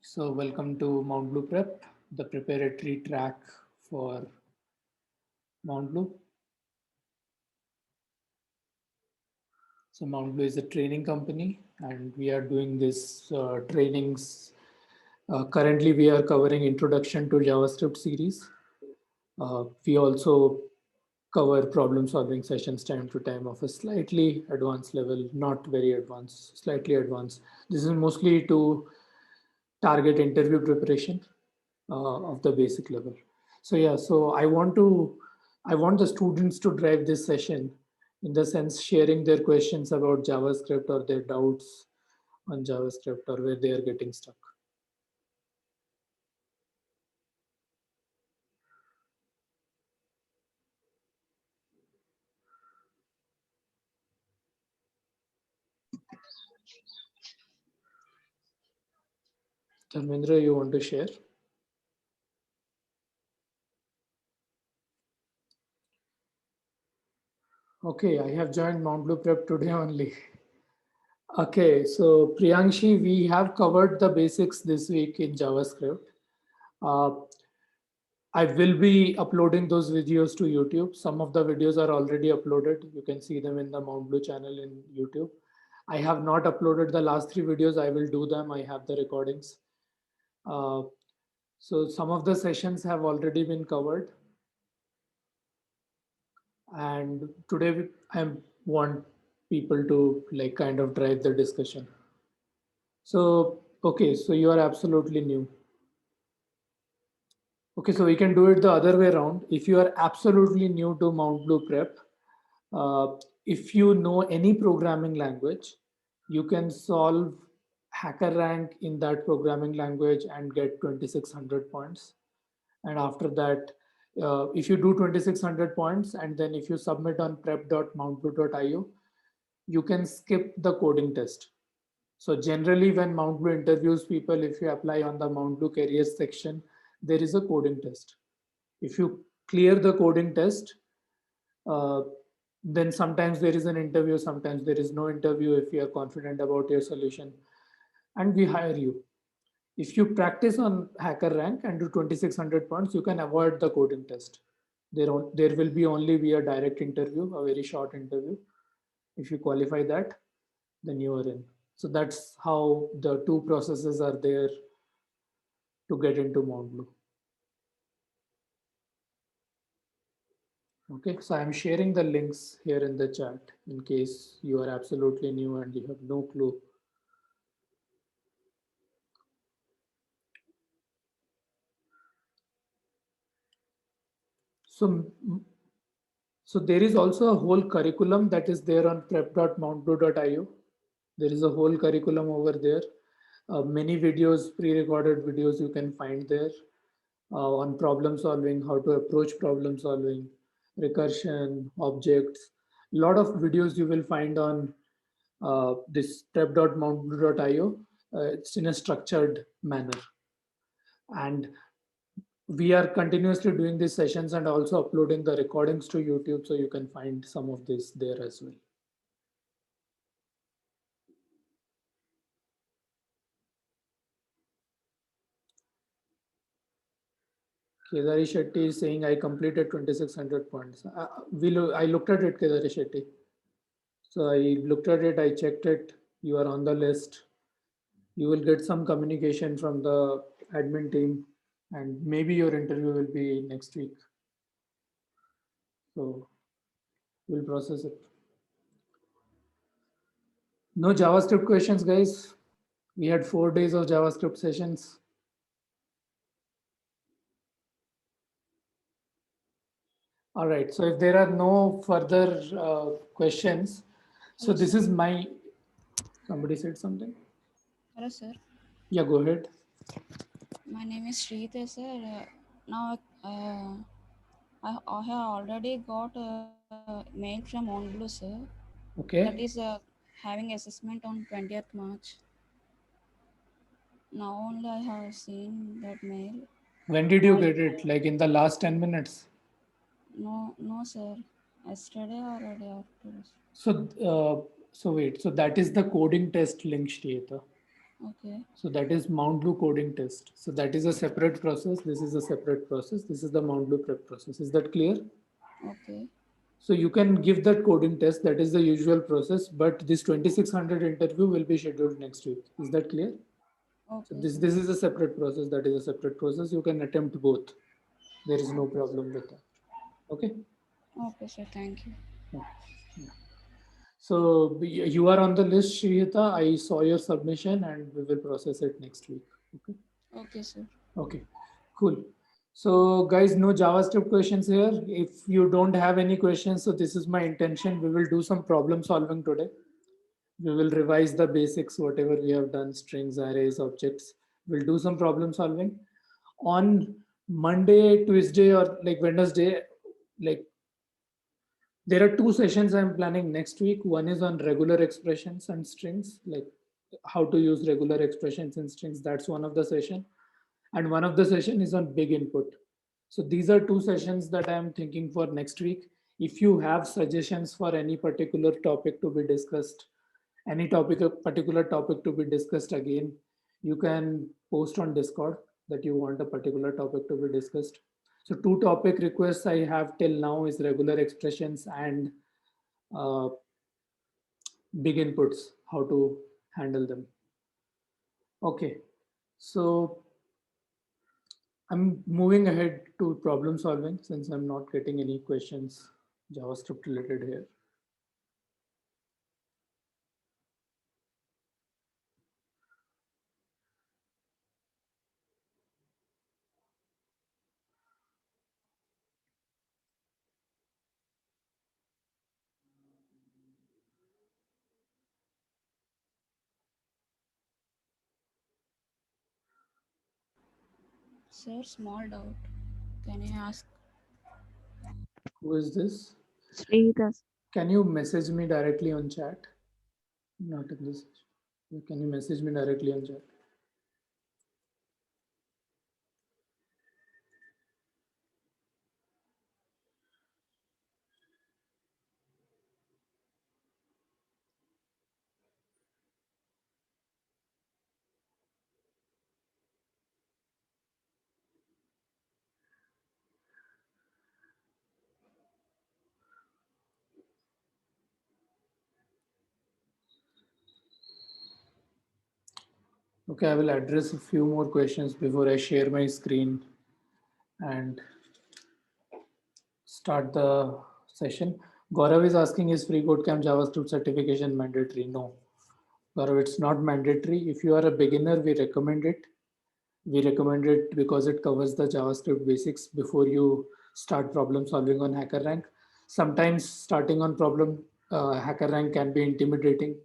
So welcome to Mount Blue Prep, the preparatory track for Mount Blue. So Mount Blue is a training company and we are doing this trainings. Currently we are covering introduction to JavaScript series. We also cover problem solving sessions time to time of a slightly advanced level, not very advanced, slightly advanced. This is mostly to target interview preparation of the basic level. So yeah, so I want the students to drive this session in the sense sharing their questions about JavaScript or their doubts on JavaScript or where they are getting stuck. Dharmendra, you want to share? Okay, I have joined Mount Blue Prep today only. Okay, so Priyanshi, we have covered the basics this week in JavaScript. Uh, I will be uploading those videos to YouTube. Some of the videos are already uploaded. You can see them in the Mount Blue channel in YouTube. I have not uploaded the last 3 videos. I will do them. I have the recordings. Uh, so some of the sessions have already been covered. And today I want people to like kind of drive the discussion. So, okay, so you are absolutely new. Okay, so we can do it the other way around. If you are absolutely new to Mount Blue Prep, if you know any programming language, you can solve HackerRank in that programming language and get 2600 points. And after that, if you do 2600 points and then if you submit on prep.mountblue.io, you can skip the coding test. So generally when Mount Blue interviews people, if you apply on the Mount Blue careers section, there is a coding test. If you clear the coding test, uh, then sometimes there is an interview, sometimes there is no interview if you are confident about your solution, and we hire you. If you practice on HackerRank and do 2600 points, you can avoid the coding test. There will be only be a direct interview, a very short interview. If you qualify that, then you are in. So that's how the two processes are there to get into Mount Blue. Okay, so I'm sharing the links here in the chat in case you are absolutely new and you have no clue. So, so there is also a whole curriculum that is there on prep.mountblue.io. There is a whole curriculum over there. Many videos, pre-recorded videos you can find there on problem solving, how to approach problem solving, recursion, objects. A lot of videos you will find on this prep.mountblue.io. It's in a structured manner. And we are continuously doing these sessions and also uploading the recordings to YouTube, so you can find some of this there as well. Kedari Shetty is saying I completed 2600 points. I looked at it, Kedari Shetty. So I looked at it, I checked it. You are on the list. You will get some communication from the admin team, and maybe your interview will be next week. So we'll process it. No JavaScript questions, guys. We had 4 days of JavaScript sessions. All right. So if there are no further questions, so Hello, this sir. is my. Somebody said something. Hello, sir. Yeah, go ahead. My name is Shrita, sir. Now, I have already got a mail from OnBlue, sir. That is Okay. having assessment on 20th March. Now only I have seen that mail. When did you Now, get it? Like in the last 10 minutes? no, sir. Yesterday or a day after. So, so wait. So that is the coding test link, Shrita. Okay. So that is Mount Blue coding test. So that is a separate process. This is a separate process. This is the Mount Blue prep process. Is that clear? Okay. So you can give that coding test. That is the usual process. But this 2600 interview will be scheduled next week. Is that clear? So Okay, this sir. this is a separate process. That is a separate process. You can attempt both. There is no Okay, sir. problem with that. Okay. Okay, sir. Thank you. Yeah. Yeah. So you are on the list, Shrihita. I saw your submission and we will process it next week. Okay. Okay, sir. Okay, cool. So guys, no JavaScript questions here. If you don't have any questions, so this is my intention. We will do some problem solving today. We will revise the basics, whatever we have done, strings, arrays, objects. We'll do some problem solving. On Monday, Tuesday, or like Wednesday, like there are two sessions I'm planning next week. One is on regular expressions and strings, like how to use regular expressions and strings. That's one of the session. And one of the session is on big input. So these are two sessions that I am thinking for next week. If you have suggestions for any particular topic to be discussed, any topic, a particular topic to be discussed again, you can post on Discord that you want a particular topic to be discussed. So two topic requests I have till now is regular expressions and uh, big inputs, how to handle them. Okay, so I'm moving ahead to problem solving since I'm not getting any questions JavaScript related here. Sir, small doubt. Can I ask? Who is this? Sridas. Can you message me directly on chat? Not in this. Can you message me directly on chat? Okay, I will address a few more questions before I share my screen and start the session. Gaurav is asking, is free code camp JavaScript certification mandatory? No, Gaurav, it's not mandatory. If you are a beginner, we recommend it. We recommend it because it covers the JavaScript basics before you start problem solving on HackerRank. Sometimes starting on problem HackerRank can be intimidating,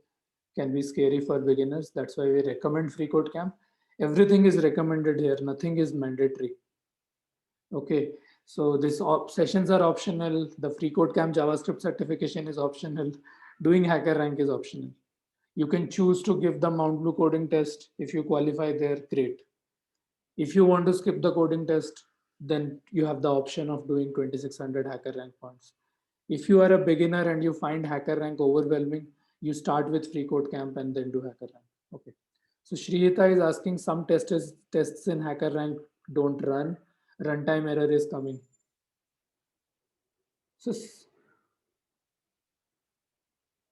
can be scary for beginners. That's why we recommend free code camp. Everything is recommended here. Nothing is mandatory. Okay, so this sessions are optional. The free code camp JavaScript certification is optional. Doing HackerRank is optional. You can choose to give the Mount Blue coding test. If you qualify there, great. If you want to skip the coding test, then you have the option of doing 2600 HackerRank points. If you are a beginner and you find HackerRank overwhelming, you start with free code camp and then do HackerRank. Okay. So Shrihita is asking, some tests in HackerRank don't run. Runtime error is coming. So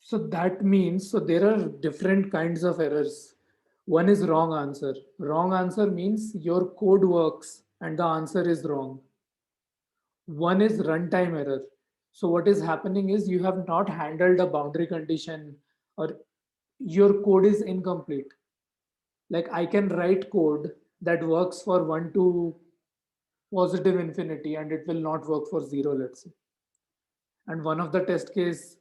so that means, so there are different kinds of errors. One is wrong answer. Wrong answer means your code works and the answer is wrong. One is runtime error. So what is happening is you have not handled a boundary condition or your code is incomplete. Like I can write code that works for 1 to positive infinity and it will not work for 0, let's say. And one of the test case,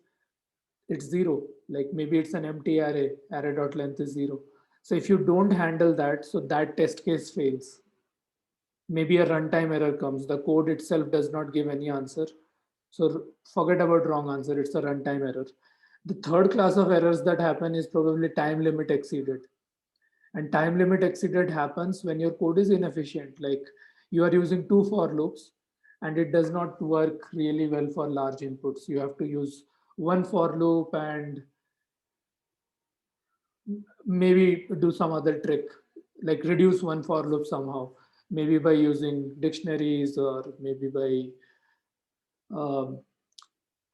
it's 0. Like maybe it's an empty array, array dot length is 0. So if you don't handle that, so that test case fails. Maybe a runtime error comes. The code itself does not give any answer. So forget about wrong answer. It's a runtime error. The third class of errors that happen is probably time limit exceeded. And time limit exceeded happens when your code is inefficient. Like you are using two for loops and it does not work really well for large inputs. You have to use one for loop and maybe do some other trick, like reduce one for loop somehow, maybe by using dictionaries or maybe by um,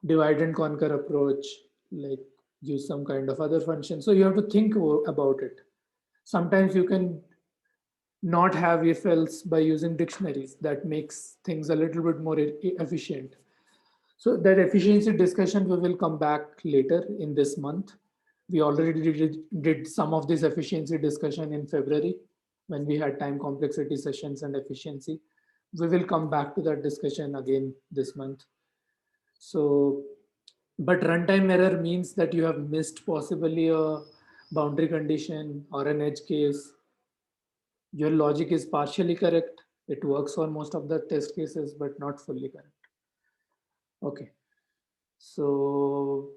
divide and conquer approach, like use some kind of other function. So you have to think about it. Sometimes you can not have if else by using dictionaries. That makes things a little bit more efficient. So that efficiency discussion we will come back later in this month. We already did some of this efficiency discussion in February when we had time complexity sessions and efficiency. We will come back to that discussion again this month. So, but runtime error means that you have missed possibly a boundary condition or an edge case. Your logic is partially correct. It works for most of the test cases, but not fully correct. Okay. So,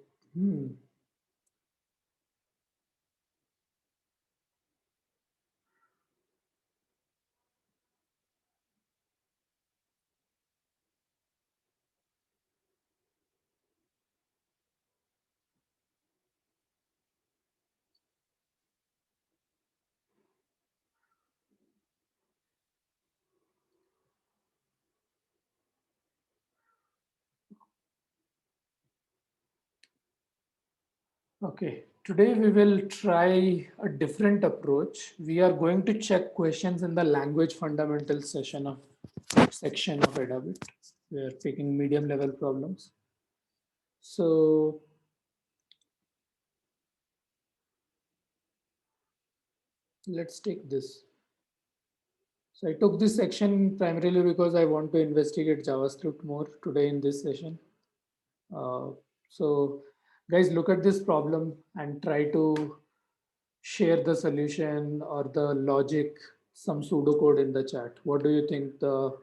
okay. Today we will try a different approach. We are going to check questions in the language fundamentals section of Adabit. We are taking medium level problems. So let's take this. So I took this section primarily because I want to investigate JavaScript more today in this session. Uh, so guys, look at this problem and try to share the solution or the logic, some pseudocode in the chat. What do you think the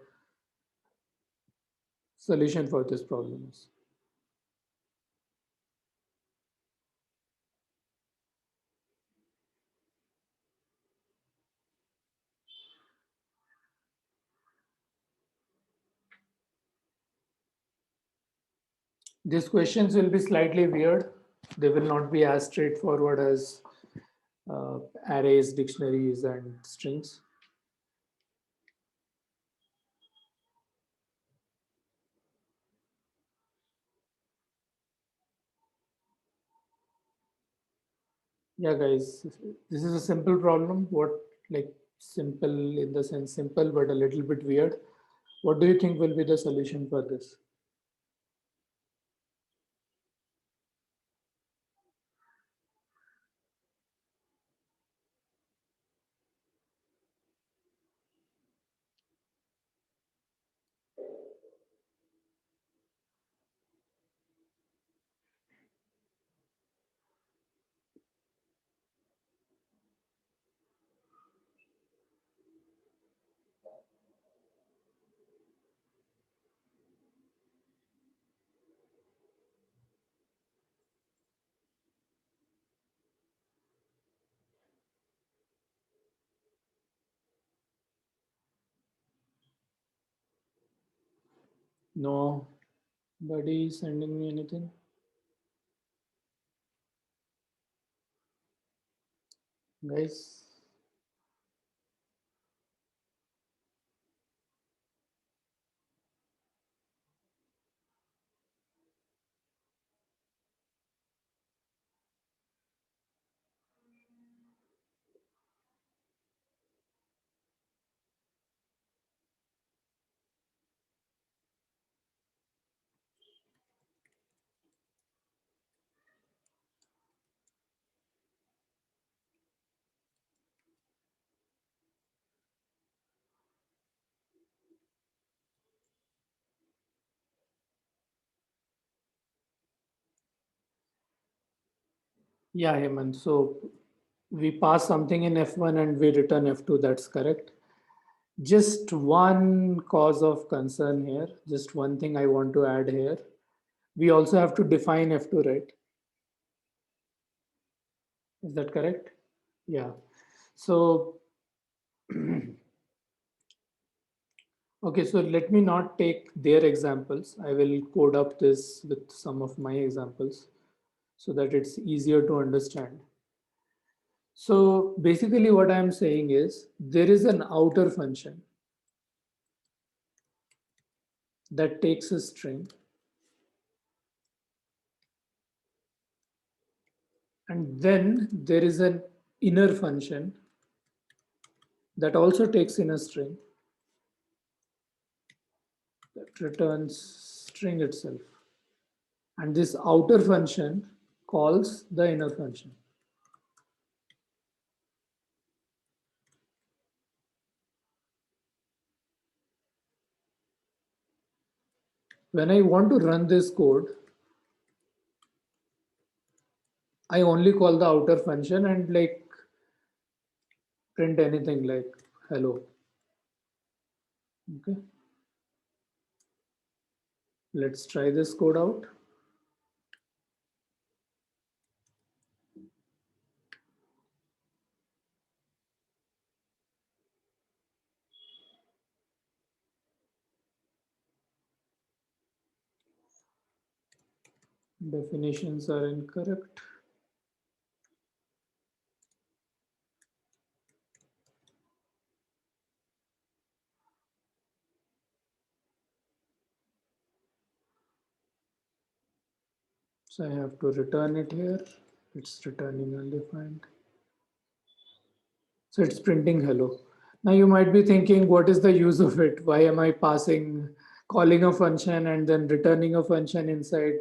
solution for this problem is? These questions will be slightly weird. They will not be as straightforward as arrays, dictionaries, and strings. Yeah, guys, this is a simple problem. What, like, simple in the sense simple, but a little bit weird. What do you think will be the solution for this? Nobody sending me anything. Guys, yeah, Hemant. So we pass something in F1 and we return F2. That's correct. Just one cause of concern here. Just one thing I want to add here. We also have to define F2, right? Is that correct? Yeah. So, okay, so let me not take their examples. I will code up this with some of my examples so that it's easier to understand. So basically what I'm saying is there is an outer function that takes a string, and then there is an inner function that also takes in a string that returns string itself. And this outer function calls the inner function. When I want to run this code, I only call the outer function and like print anything like hello. Okay, let's try this code out. Definitions are incorrect. So I have to return it here. It's returning undefined. So it's printing hello. Now you might be thinking, what is the use of it? Why am I calling a function and then returning a function inside?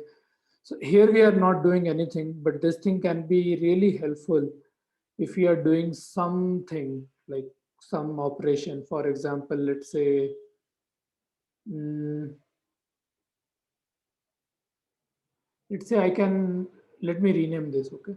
So here we are not doing anything, but this thing can be really helpful if we are doing something like some operation. For example, let's say, mm, I can, let me rename this, okay?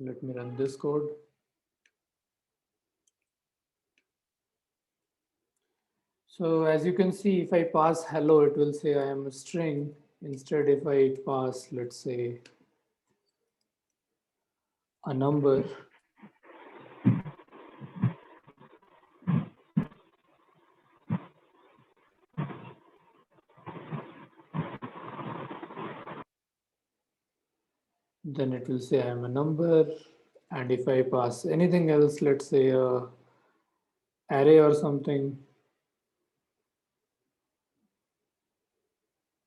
Let me run this code. So as you can see, if I pass hello, it will say I am a string. Instead, if I pass, let's say, a number, then it will say I am a number. And if I pass anything else, let's say a array or something,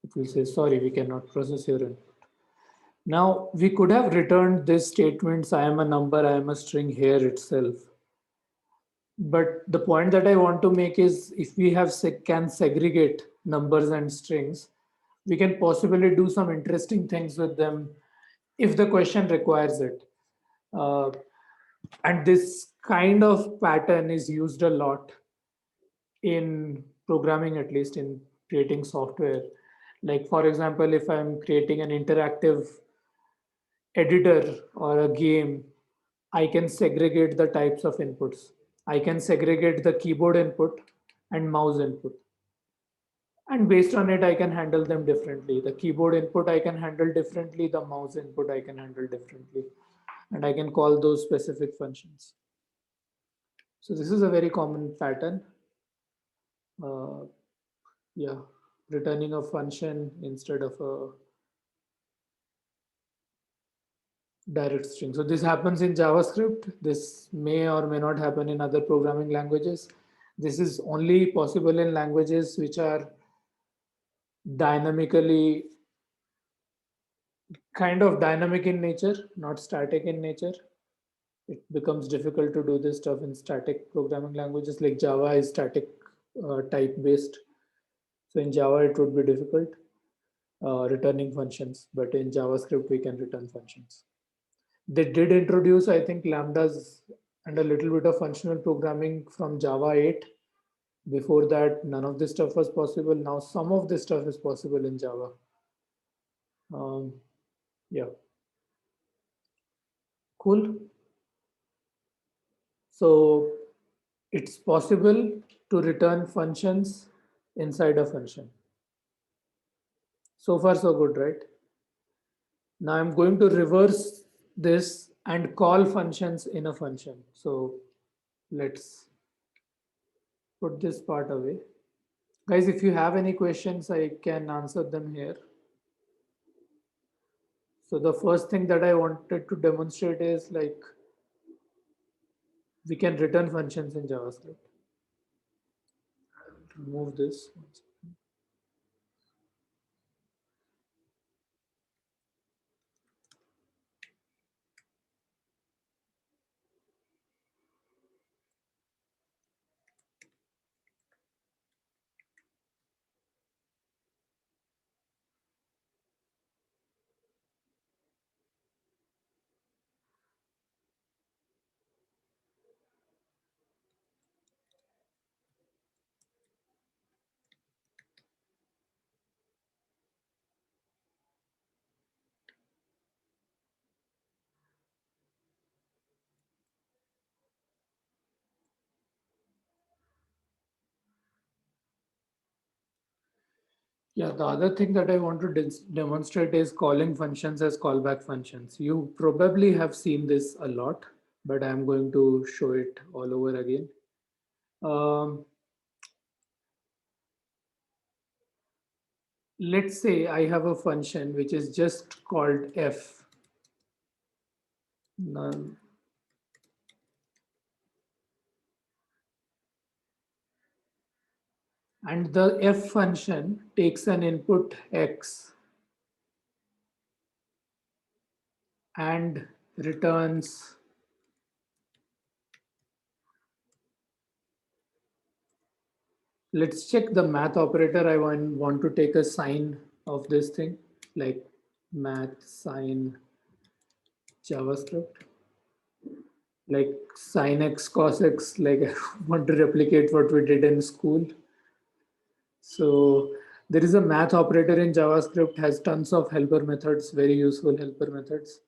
it will say, sorry, we cannot process your input. Now, we could have returned this statements, I am a number, I am a string here itself. But the point that I want to make is if we have can segregate numbers and strings, we can possibly do some interesting things with them if the question requires it. Uh, and this kind of pattern is used a lot in programming, at least in creating software. Like, for example, if I'm creating an interactive editor or a game, I can segregate the types of inputs. I can segregate the keyboard input and mouse input. And based on it, I can handle them differently. The keyboard input I can handle differently, the mouse input I can handle differently. And I can call those specific functions. So this is a very common pattern. Uh, yeah, returning a function instead of a direct string. So this happens in JavaScript. This may or may not happen in other programming languages. This is only possible in languages which are dynamically kind of dynamic in nature, not static in nature. It becomes difficult to do this stuff in static programming languages like Java is static type based. So in Java, it would be difficult returning functions, but in JavaScript, we can return functions. They did introduce, I think, lambdas and a little bit of functional programming from Java 8. Before that, none of this stuff was possible. Now, some of this stuff is possible in Java. Um, yeah, cool. So it's possible to return functions inside a function. So far, so good, right? Now I'm going to reverse this and call functions in a function. So let's put this part away. Guys, if you have any questions, I can answer them here. So the first thing that I wanted to demonstrate is like we can return functions in JavaScript. I'll remove this. Yeah, the other thing that I want to demonstrate is calling functions as callback functions. You probably have seen this a lot, but I'm going to show it all over again. Um, let's say I have a function which is just called f. None. And the f function takes an input x and returns let's check the math operator. I want to take a sign of this thing like math sign JavaScript like sin x cos x like I want to replicate what we did in school. So there is a math operator in JavaScript has tons of helper methods, very useful helper methods.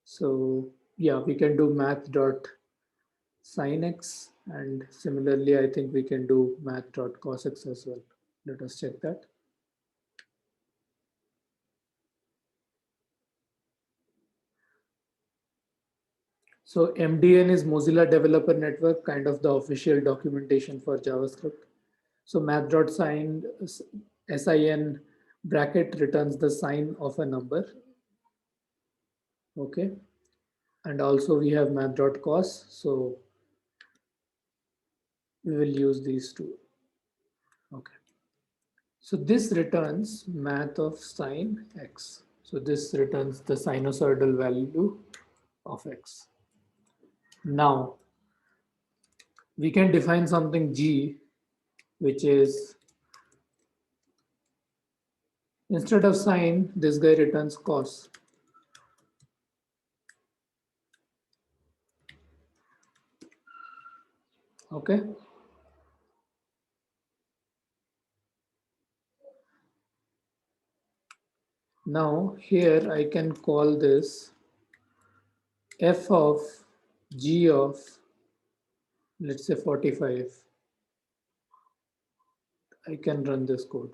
So yeah, we can do math dot sin x and similarly I think we can do math dot cos x as well. Let us check that. So MDN is Mozilla Developer Network, kind of the official documentation for JavaScript. So math.sign sin bracket returns the sign of a number. Okay. And also we have math.cos. So we will use these two. Okay. So this returns math of sine x. So this returns the sinusoidal value of x. Now we can define something g, which is instead of sine, this guy returns cos. Okay. Now here I can call this f of g of, let's say 45. I can run this code.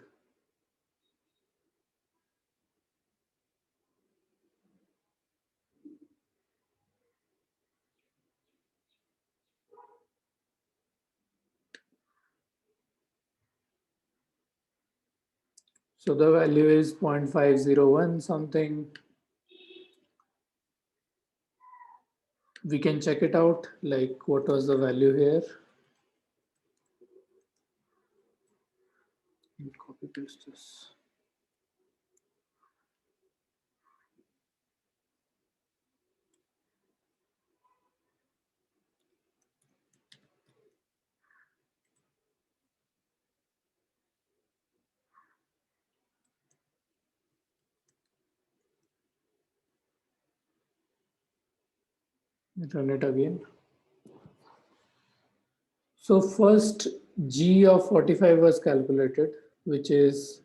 So the value is 0.501 something. We can check it out, like what was the value here. Copy paste this. Run it again. So first G of 45 was calculated, which is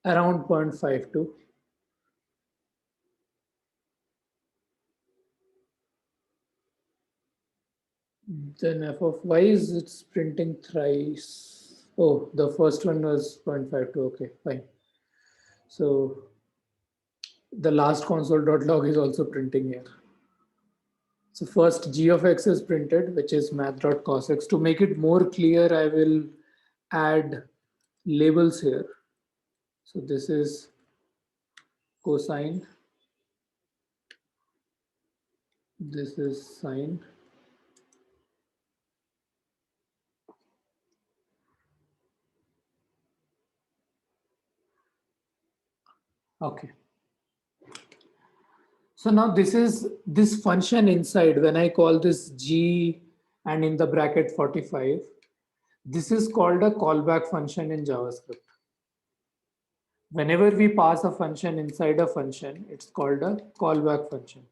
around 0.52. Then f of y is it's printing thrice. Oh, the first one was 0.52. Okay, fine. So the last console.log is also printing here. So first g of x is printed, which is math.cos x. To make it more clear, I will add labels here. So this is cosine, this is sine. Okay. So now this is this function inside. When I call this g and in the bracket 45, this is called a callback function in JavaScript. Whenever we pass a function inside a function, it's called a callback function.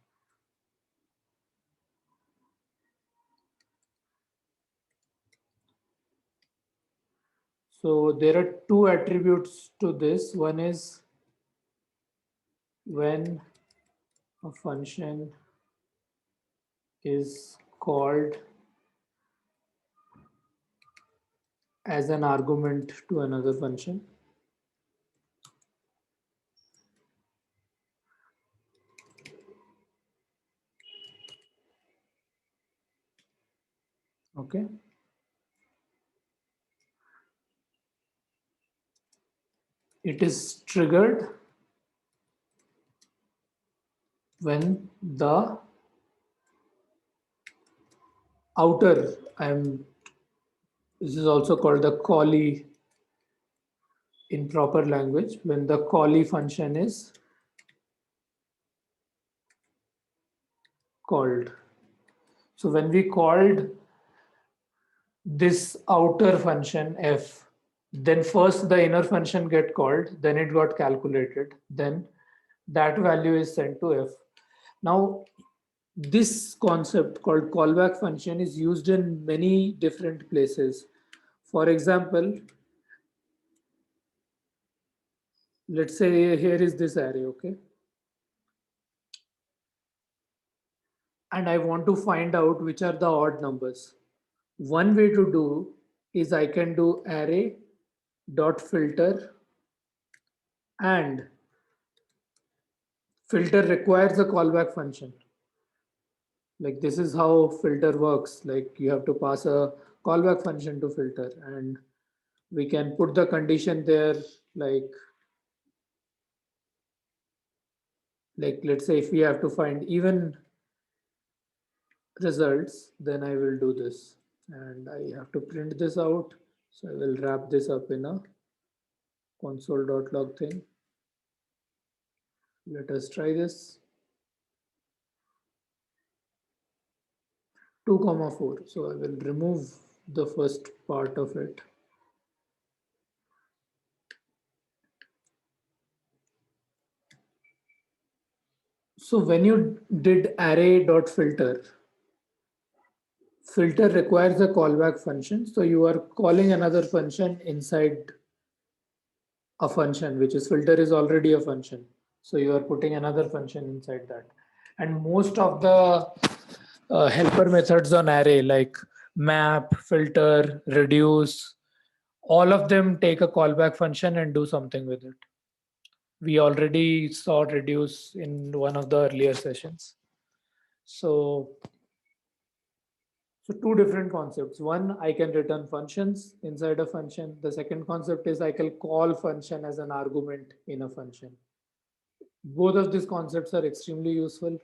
So there are two attributes to this. One is when a function is called as an argument to another function. Okay. It is triggered when the outer, this is also called the callee in proper language, when the callee function is called. So when we called this outer function f, then first the inner function get called, then it got calculated, then that value is sent to f. Now this concept called callback function is used in many different places. For example, let's say here is this array, okay? And I want to find out which are the odd numbers. One way to do is I can do array dot filter, and filter requires a callback function. Like this is how filter works. Like you have to pass a callback function to filter, and we can put the condition there like Like let's say if we have to find even results, then I will do this. And I have to print this out. So I will wrap this up in a console.log thing. Let us try this. 2 comma 4. So I will remove the first part of it. So when you did array.filter, filter requires a callback function. So you are calling another function inside a function, which is filter is already a function. So you are putting another function inside that. And most of the helper methods on array like map, filter, reduce, all of them take a callback function and do something with it. We already saw reduce in one of the earlier sessions. So two different concepts. One, I can return functions inside a function. The second concept is I can call function as an argument in a function. Both of these concepts are extremely useful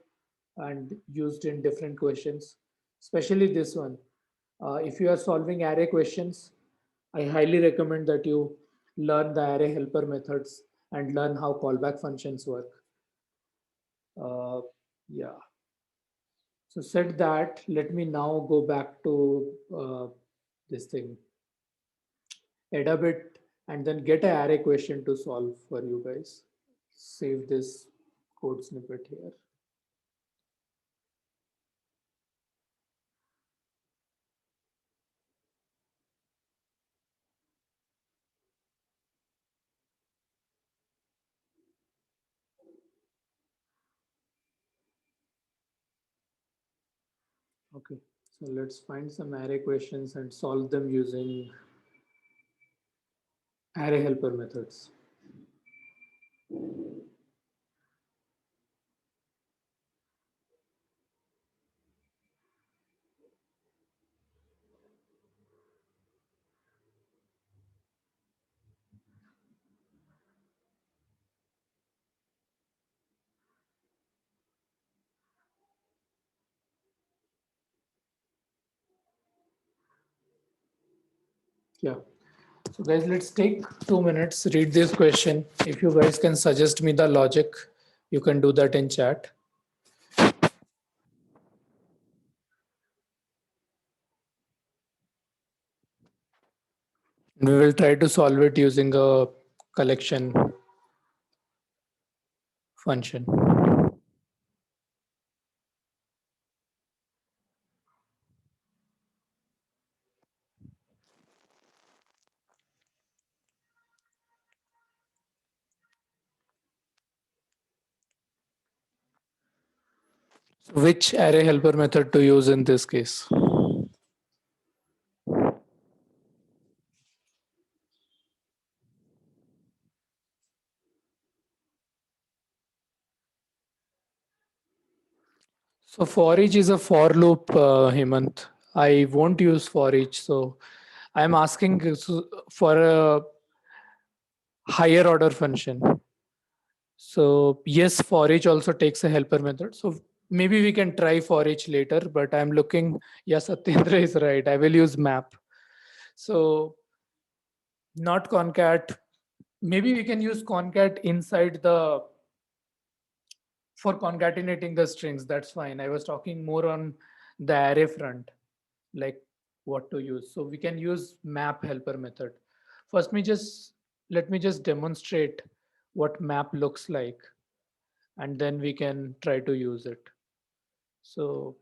and used in different questions, especially this one. If you are solving array questions, I highly recommend that you learn the array helper methods and learn how callback functions work. Yeah. So said that, let me now go back to this thing, Edabit, and then get an array question to solve for you guys. Save this code snippet here. Okay, so let's find some array questions and solve them using array helper methods. Yeah. So guys, let's take 2 minutes, read this question. If you guys can suggest me the logic, you can do that in chat. We will try to solve it using a collection function. So which array helper method to use in this case? So for each is a for loop, Hemant. I won't use for each. So I'm asking for a higher order function. So yes, for each also takes a helper method. So maybe we can try for each later, but I'm looking, yes, Satyendra is right. I will use map. So not concat. Maybe we can use concat inside the, for concatenating the strings. That's fine. I was talking more on the array front, like what to use. So we can use map helper method. First, let me just demonstrate what map looks like, and then we can try to use it. So,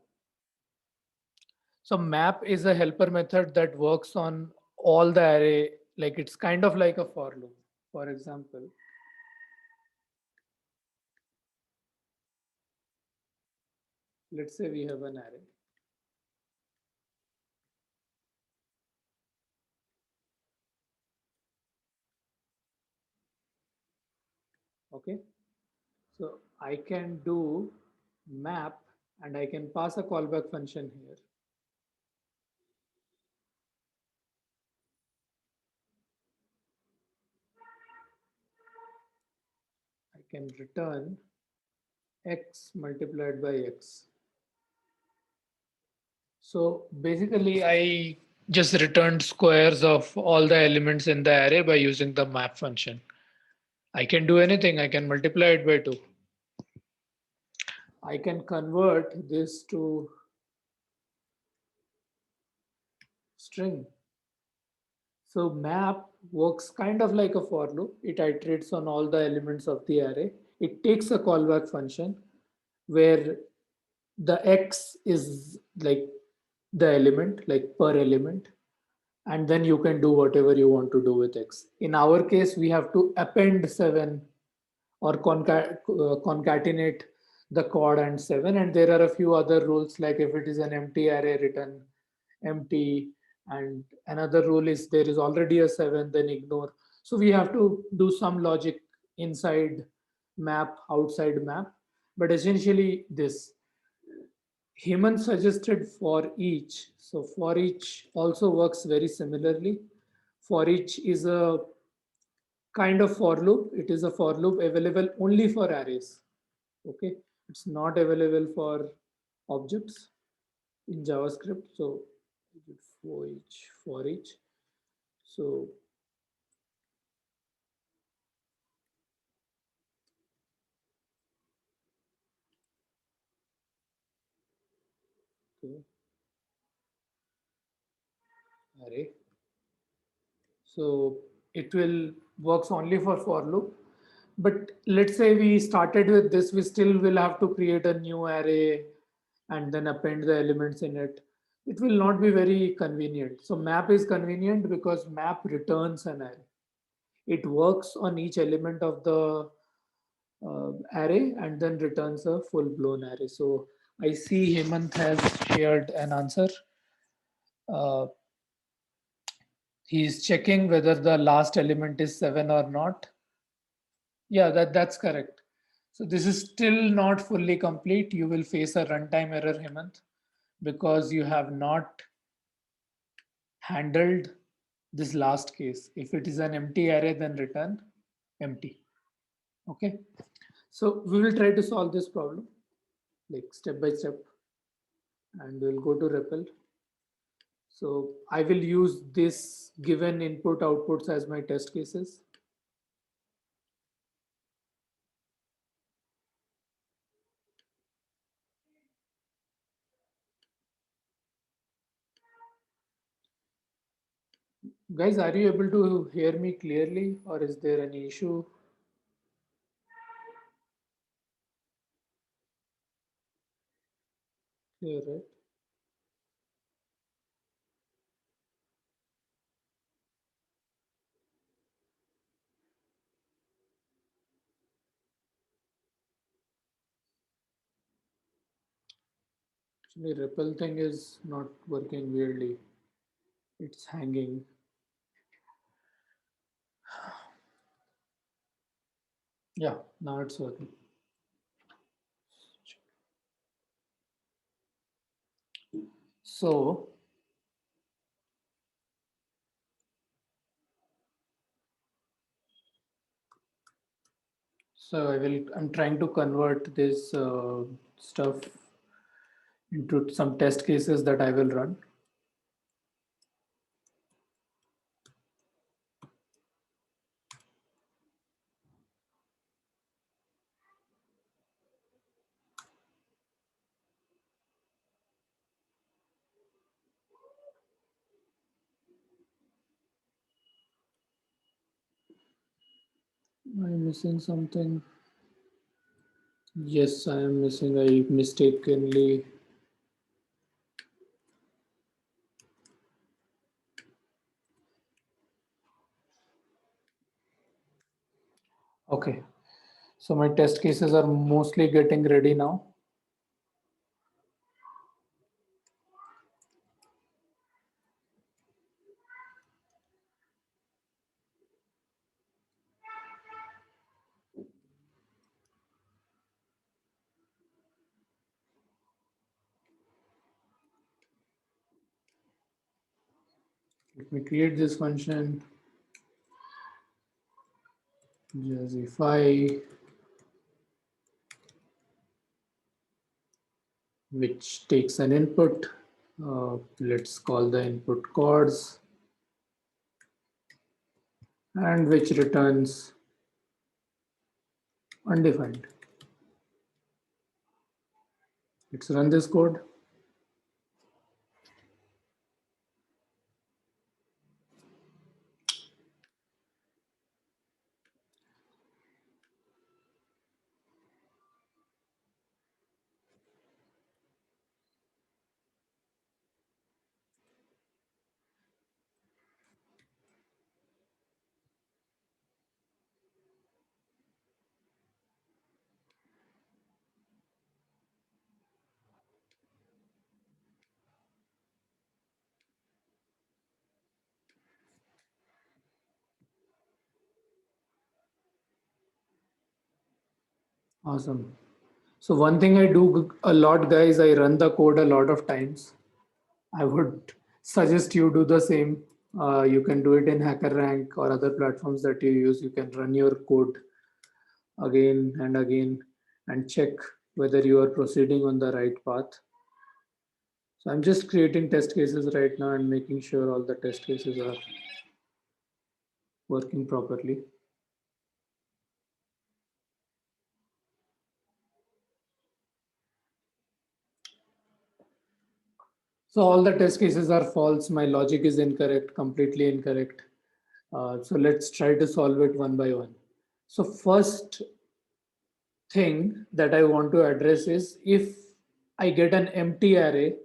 so map is a helper method that works on all the array. Like it's kind of like a for loop. For example, let's say we have an array. Okay. So I can do map and I can pass a callback function here. I can return x multiplied by x. So basically, I just returned squares of all the elements in the array by using the map function. I can do anything. I can multiply it by 2. I can convert this to string. So map works kind of like a for loop. It iterates on all the elements of the array. It takes a callback function where the x is like the element, like per element, and then you can do whatever you want to do with x. In our case, we have to append 7 or concatenate the chord and 7, and there are a few other rules, like if it is an empty array, return empty, and another rule is there is already a 7, then ignore. So we have to do some logic inside map, outside map, but essentially this. Hemant suggested for each. So for each also works very similarly. For each is a kind of for loop. It is a for loop available only for arrays. Okay, it's not available for objects in JavaScript. So for each. So okay, array. So it will works only for loop. But let's say we started with this, we still will have to create a new array and then append the elements in it. It will not be very convenient. So map is convenient because map returns an array. It works on each element of the array and then returns a full blown array. So I see Hemant has shared an answer. Uh, he's checking whether the last element is 7 or not. Yeah, that's correct. So this is still not fully complete. You will face a runtime error, Hemant, because you have not handled this last case. If it is an empty array, then return empty. Okay. So we will try to solve this problem like step by step, and we'll go to REPL. So I will use this given input outputs as my test cases. Guys, are you able to hear me clearly, or is there any issue? Clear, right? Actually, REPL thing is not working weirdly. It's hanging. Yeah, now it's working. So I'm trying to convert this stuff into some test cases that I will run. I'm missing something. Yes, I am missing. I mistakenly. Okay. So my test cases are mostly getting ready now. Let me create this function. Justify which takes an input. Let's call the input chords, and which returns undefined. Let's run this code. Awesome. So one thing I do a lot, guys, I run the code a lot of times. I would suggest you do the same. You can do it in HackerRank or other platforms that you use. You can run your code again and again and check whether you are proceeding on the right path. So I'm just creating test cases right now and making sure all the test cases are working properly. So all the test cases are false. My logic is incorrect, completely incorrect. So let's try to solve it one by one. So first thing that I want to address is if I get an empty array,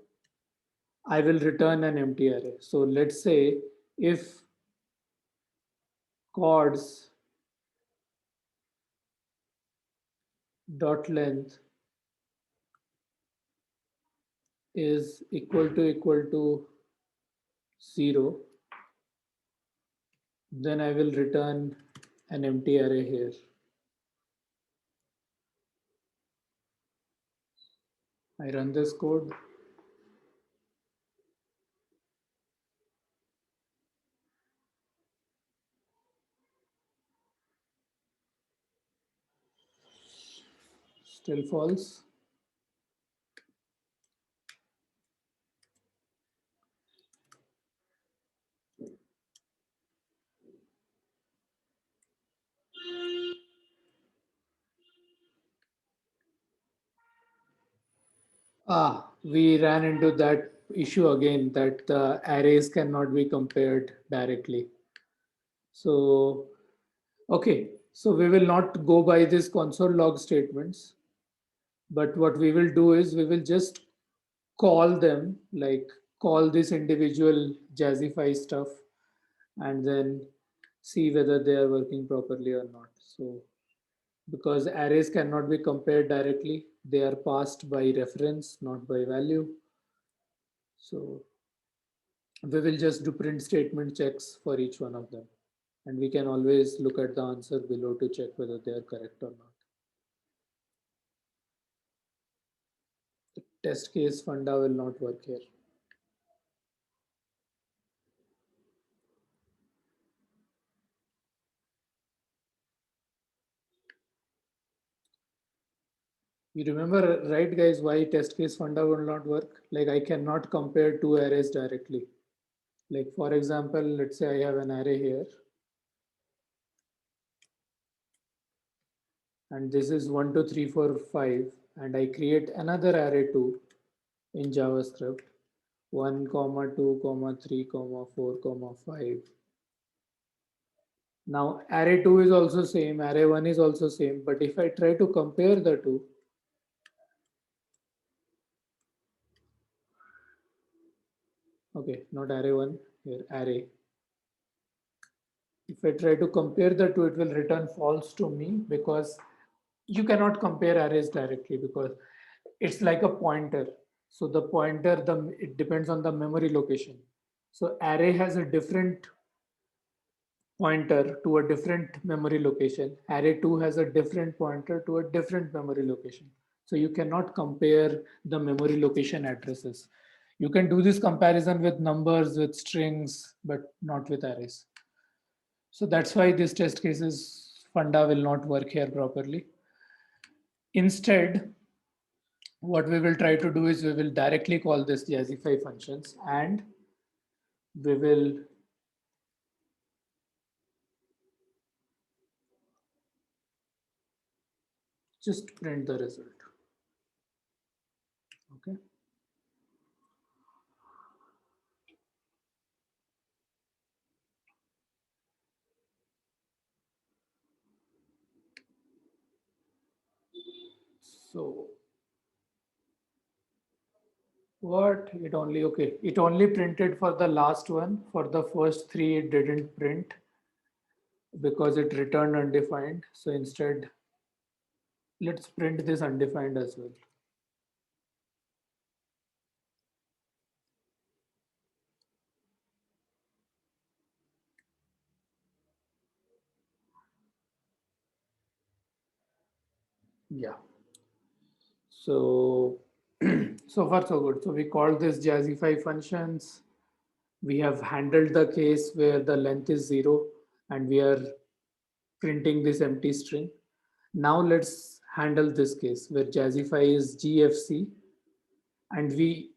I will return an empty array. So let's say if chords dot length is equal to 0, then I will return an empty array here. I run this code. Still false. We ran into that issue again that the arrays cannot be compared directly. So, okay, so we will not go by this console log statements, but what we will do is we will just call them, like call this individual Jazzify stuff and then see whether they are working properly or not. So because arrays cannot be compared directly, they are passed by reference, not by value. So we will just do print statement checks for each one of them. And we can always look at the answer below to check whether they are correct or not. The test case funda will not work here. You remember, right, guys, why test case funda will not work? Like I cannot compare two arrays directly. Like for example, let's say I have an array here. And this is 1, 2, 3, 4, 5. And I create another array 2 in JavaScript. 1, comma 2, comma 3, comma 4, comma 5. Now array 2 is also same, array 1 is also same. But if I try to compare the two, okay, not array 1, here array. If I try to compare the two, it will return false to me because you cannot compare arrays directly because it's like a pointer. So the pointer, it depends on the memory location. So array has a different pointer to a different memory location. Array 2 has a different pointer to a different memory location. So you cannot compare the memory location addresses. You can do this comparison with numbers, with strings, but not with arrays. So that's why this test cases funda will not work here properly. Instead, what we will try to do is we will directly call this Jazzify functions, and we will just print the result. Okay. So what it only, okay, it only printed for the last one. For the first three, it didn't print because it returned undefined. So instead, let's print this undefined as well. Yeah. So so far so good. So we called this Jazzify functions. We have handled the case where the length is 0 and we are printing this empty string. Now let's handle this case where Jazzify is GFC and we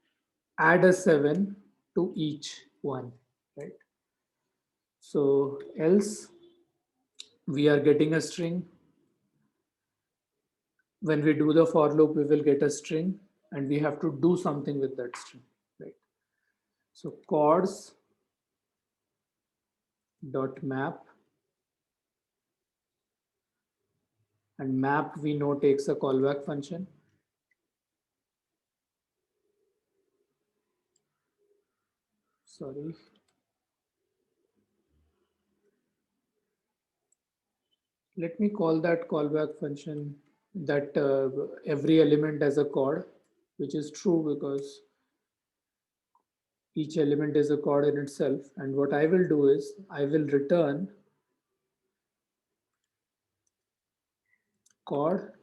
add a 7 to each one, right? So else we are getting a string. When we do the for loop, we will get a string and we have to do something with that string, right? So chords dot map, and map we know takes a callback function. Sorry. Let me call that callback function that every element has a chord, which is true because each element is a chord in itself. And what I will do is I will return chord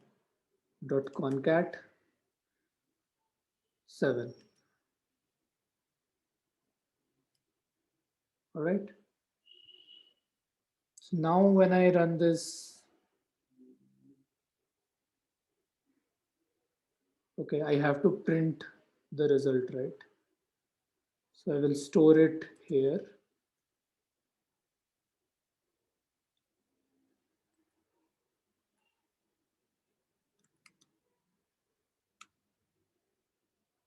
dot concat 7. All right. So now when I run this, okay, I have to print the result, right? So I will store it here.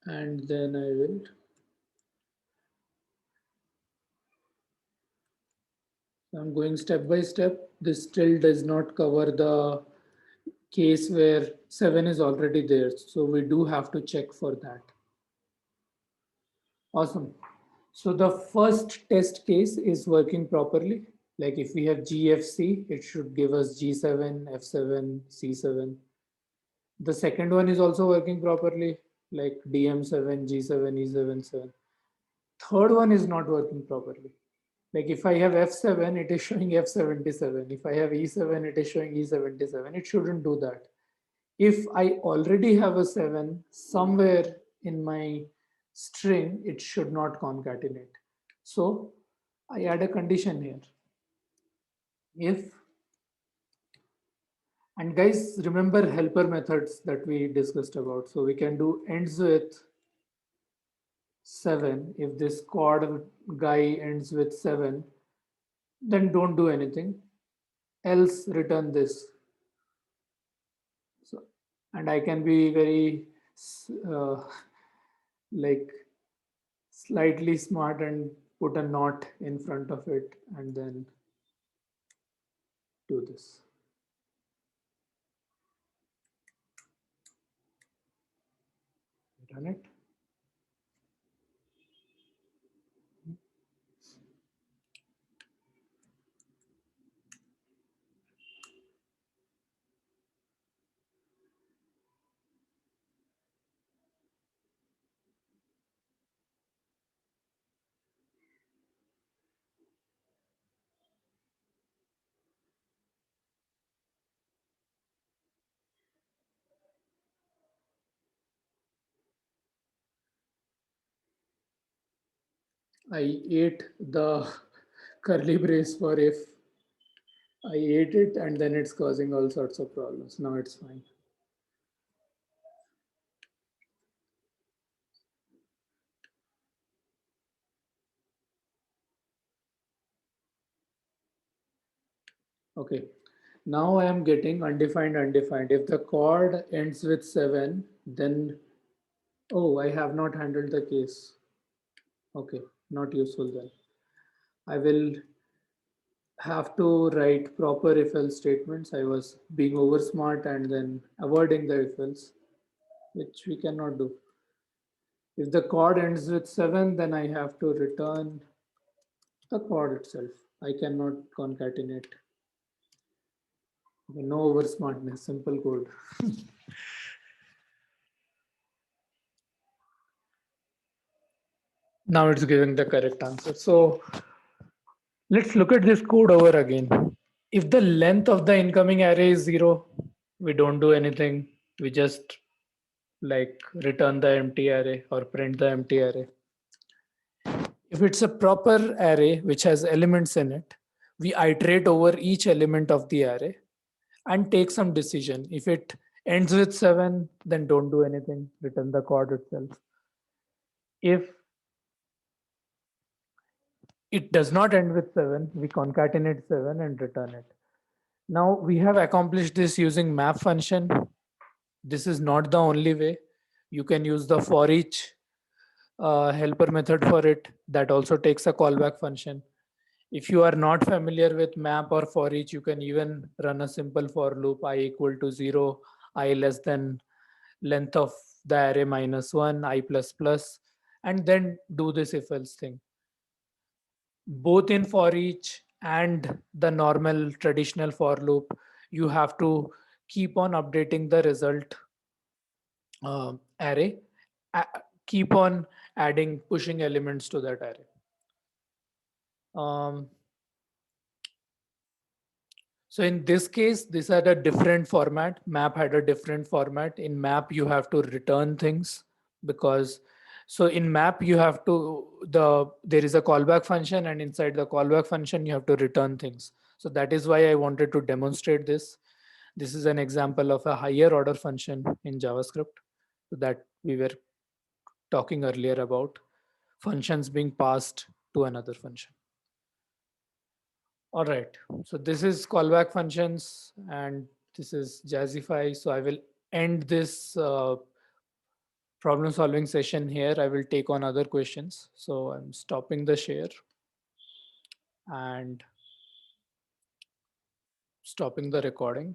And then I will, I'm going step by step. This still does not cover the case where 7 is already there. So we do have to check for that. Awesome. So the first test case is working properly. Like if we have GFC, it should give us G7, F7, C7. The second one is also working properly, like DM7, G7, E7, 7. Third one is not working properly. Like if I have F7, it is showing F77. If I have E7, it is showing E77. It shouldn't do that. If I already have a 7 somewhere in my string, it should not concatenate. So I add a condition here. If, and guys, remember helper methods that we discussed about. So we can do ends with 7. If this chord guy ends with 7, then don't do anything. Else return this. So, and I can be very uh, like slightly smart and put a knot in front of it and then do this. Run it. I ate the curly brace for if. I ate it and then it's causing all sorts of problems. Now it's fine. Okay. Now I am getting undefined, undefined. If the chord ends with 7, then, oh, I have not handled the case. Okay, not useful then. I will have to write proper if else statements. I was being over smart and then avoiding the if else, which we cannot do. If the chord ends with 7, then I have to return the chord itself. I cannot concatenate. Okay, no over smartness, simple code. Now it's giving the correct answer. So let's look at this code over again. If the length of the incoming array is 0, we don't do anything. We just like return the empty array or print the empty array. If it's a proper array which has elements in it, we iterate over each element of the array and take some decision. If it ends with 7, then don't do anything, return the chord itself. If it does not end with 7, we concatenate 7 and return it. Now we have accomplished this using map function. This is not the only way. You can use the for each helper method for it. That also takes a callback function. If you are not familiar with map or for each, you can even run a simple for loop I equal to 0, I less than length of the array minus 1, I plus plus, and then do this if else thing. Both in for each and the normal traditional for loop, you have to keep on updating the result array, keep on adding, pushing elements to that array. Um, so in this case, this had a different format. Map had a different format. In map, you have to return things because so in map you have to there is a callback function, and inside the callback function you have to return things. So that is why I wanted to demonstrate this. This is an example of a higher order function in JavaScript that we were talking earlier about, functions being passed to another function. All right, so this is callback functions and this is Jazzify. So I will end this problem solving session here. I will take on other questions. So I'm stopping the share and stopping the recording.